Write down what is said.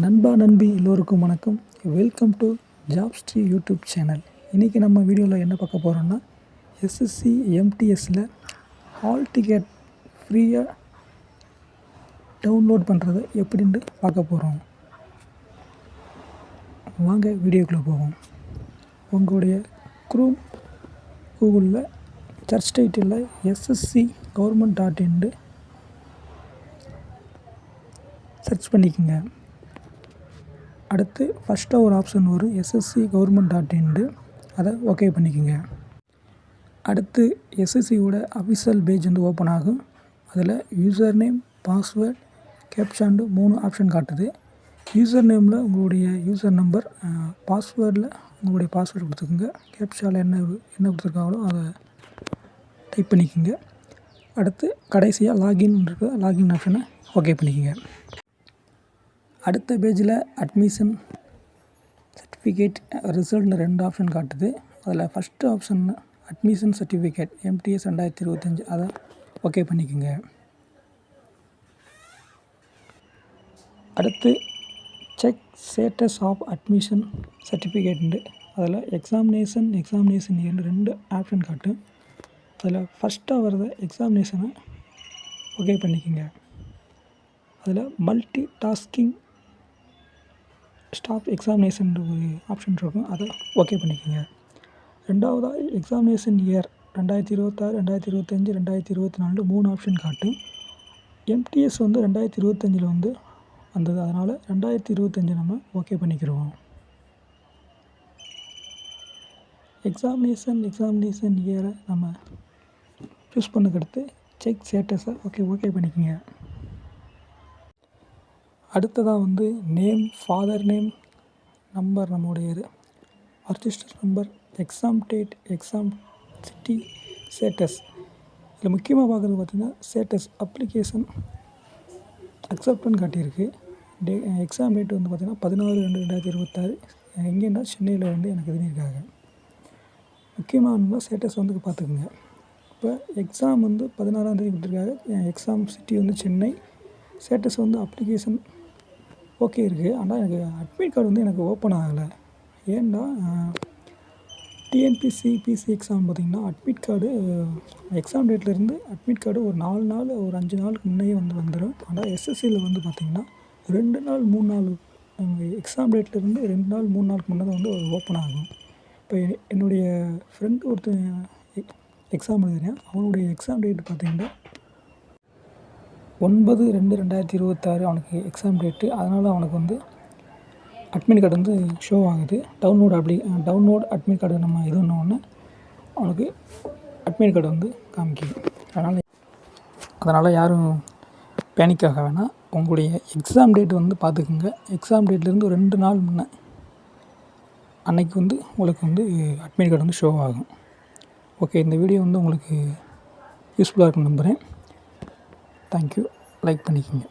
நண்பா நண்பி எல்லோருக்கும் வணக்கம். Welcome to Jobstree YouTube channel. இன்றைக்கி நம்ம வீடியோவில் என்ன பார்க்க போகிறோம்னா, எஸ்எஸ்சி எம்டிஎஸ்சில் ஹால் டிக்கெட் ஃப்ரீயாக டவுன்லோட் பண்ணுறது எப்படின்ட்டு பார்க்க போகிறோம். வாங்க வீடியோக்குள்ளே போவோம். உங்களுடைய கூகுளில் சர்ச் டைட்டிலில் எஸ்எஸ்சி government.in சர்ச் பண்ணிக்கோங்க. அடுத்து ஃபஸ்ட்டாக ஒரு ஆப்ஷன் வரும், எஸ்எஸ்சி government.in, அதை ஓகே பண்ணிக்கோங்க. அடுத்து எஸ்எஸ்சியோட அஃபிஷியல் பேஜ் ஓப்பன் ஆகும். அதில் யூசர் நேம், பாஸ்வேர்ட், கேப்சாண்டு 3 ஆப்ஷன் காட்டுது. யூசர் நேமில் உங்களுடைய யூசர் நம்பர், பாஸ்வேர்டில் உங்களுடைய பாஸ்வேர்டு கொடுத்துக்கோங்க. கேப்சாவில் என்ன கொடுத்துருக்காங்களோ அதை டைப் பண்ணிக்கோங்க. அடுத்து கடைசியாக லாகின் இருக்குது, லாகின் ஆப்ஷனை ஓகே பண்ணிக்கோங்க. அடுத்த பேஜில் அட்மிஷன் சர்டிஃபிகேட் ரிசல்ட்னு 2 ஆப்ஷன் காட்டுது. அதில் first option admission certificate MTS 2025, அதை ஓகே பண்ணிக்கோங்க. அடுத்து check status of admission certificate, அதில் எக்ஸாமினேஷன் இயர்னு 2 ஆப்ஷன் காட்டும். அதில் ஃபஸ்ட்டாக வர்றத எக்ஸாமினேஷனை ஓகே பண்ணிக்கோங்க. அதில் மல்டி டாஸ்கிங் ஸ்டாஃப் எக்ஸாமினேஷன் ஒரு ஆப்ஷன் இருக்கும், அதை ஓகே பண்ணிக்கோங்க. ரெண்டாவதாக எக்ஸாமினேஷன் இயர் 2026, 2025, 2024 3 ஆப்ஷன் காட்டும். எம்டிஎஸ் 2025 வந்தது, அதனால் 2025 நம்ம ஓகே பண்ணிக்கிறோம். எக்ஸாமினேஷன் இயரை நம்ம சூஸ் பண்ணதுக்கடுத்து செக் ஸ்டேட்டஸை ஓகே பண்ணிக்கோங்க. அடுத்ததாக நேம், ஃபாதர் நேம், நம்பர், நம்முடைய register number, exam date, exam city, status. இதில் முக்கியமாக பார்க்குறது பார்த்திங்கன்னா ஸ்டேட்டஸ் அப்ளிகேஷன் அக்செப்ட்னு காட்டியிருக்கு. எக்ஸாம் டேட் பார்த்திங்கன்னா 16/2/2026. எங்கேன்னா சென்னையில் எனக்கு எழுதியிருக்காங்க. முக்கியமாக ஸ்டேட்டஸ் பார்த்துக்குங்க. இப்போ எக்ஸாம் 16ஆம் தேதி கொடுத்துருக்காங்க. Exam city Chennai. Status application okay இருக்குது. ஆனால் எனக்கு அட்மிட் கார்டு எனக்கு ஓப்பன் ஆகலை. ஏன்னா டிஎன்பிசி பிசி எக்ஸாம் பார்த்திங்கன்னா அட்மிட் கார்டு எக்ஸாம் டேட்லேருந்து அட்மிட் கார்டு ஒரு 4 நாள் ஒரு 5 நாளுக்கு முன்னையே வந்துடும். ஆனால் எஸ்எஸ்சியில் பார்த்திங்கன்னா 2 நாள் 3 நாள் எக்ஸாம் டேட்லேருந்து 2 நாள் 3 நாளுக்கு முன்னே தான் ஓப்பன் ஆகும். இப்போ என்னுடைய ஃப்ரெண்டு ஒருத்தன் எக்ஸாம் எழுதுறேன். அவனுடைய எக்ஸாம் டேட் பார்த்திங்கன்னா 9/2/2026 அவனுக்கு எக்ஸாம் டேட்டு. அதனால் அவனுக்கு அட்மிட் கார்டு ஷோ ஆகுது. டவுன்லோட் அட்மிட் கார்டு நம்ம இது ஒன்று அவனுக்கு அட்மிட் கார்டு காமிக்குது. அதனால் யாரும் பேனிக் ஆக வேணாம். உங்களுடைய எக்ஸாம் டேட் பார்த்துக்குங்க. எக்ஸாம் டேட்லேருந்து ஒரு 2 நாள் முன்னே அன்னைக்கு உங்களுக்கு அட்மிட் கார்டு ஷோ ஆகும். ஓகே, இந்த வீடியோ உங்களுக்கு யூஸ்ஃபுல்லாக இருக்குன்னு நம்புகிறேன். தேங்க்யூ. லைக் பண்ணிக்கோங்க.